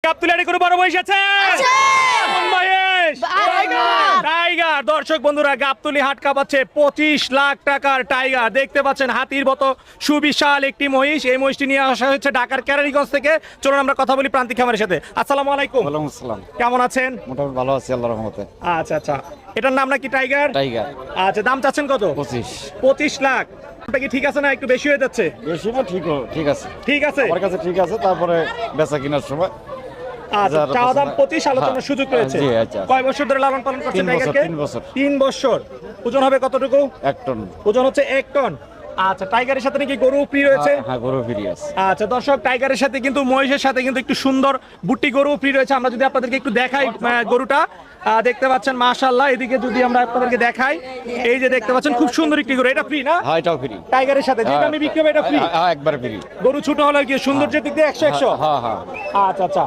গাবতলী গরু বড় বয়স আছে টাইগার। দর্শক বন্ধুরা, গাবতলী হাট কাঁপাচ্ছে 25 লাখ টাকার টাইগার। দেখতে পাচ্ছেন হাতির মতো সুবিশাল একটি মহিষ। এই মহিষটি নিয়ে আসা হয়েছে ঢাকার কেরানীগঞ্জ থেকে। চলুন আমরা কথা বলি প্রান্তিক খামারের সাথে। আসসালামু আলাইকুম। ওয়ালাইকুম আসসালাম। কেমন আছেন? মোটামুটি ভালো আছি আল্লাহর রহমতে। আচ্ছা আচ্ছা, এটার নাম নাকি টাইগার? টাইগার আচ্ছা, দাম চাচ্ছেন কত? 25 লাখ। এটা কি ঠিক আছে না একটু বেশি হয়ে যাচ্ছে? বেশি না, ঠিক আছে। ঠিক আছে, আমার কাছে ঠিক আছে। তারপরে বেচা কেনার সময় আচ্ছা, চাওয়া দাম 25, আলোচনার সুযোগ রয়েছে। জি, আচ্ছা। কয় বছর ধরে লালন পালন করছেন টাইগারকে? 3 বছর। 3 বছর। ওজন হবে কতটুকু? 1 টন। ওজন হচ্ছে 1 টন। আচ্ছা, টাইগারের সাথে নাকি গরু ফ্রি রয়েছে? হ্যাঁ, গরু ফ্রি আছে। আচ্ছা দর্শক, টাইগারের সাথে কিন্তু মহিষের সাথে কিন্তু একটু সুন্দর বুট্টি গরু ফ্রি রয়েছে। আমরা যদি আপনাদেরকে একটু দেখাই গরুটা, দেখতে পাচ্ছেন মাশাআল্লাহ। এদিকে যদি আমরা আপনাদেরকে দেখাই, এই যে দেখতে পাচ্ছেন খুব সুন্দর একটি গরু। এটা ফ্রি না? হ্যাঁ, এটাও ফ্রি। টাইগারের সাথে যেটা আমি বিক্রি হবে এটা ফ্রি? হ্যাঁ, একবার ফ্রি। গরু ছোট হলে কি সৌন্দর্যের দিক দিয়ে 100 হ্যাঁ হ্যাঁ। আচ্ছা আচ্ছা।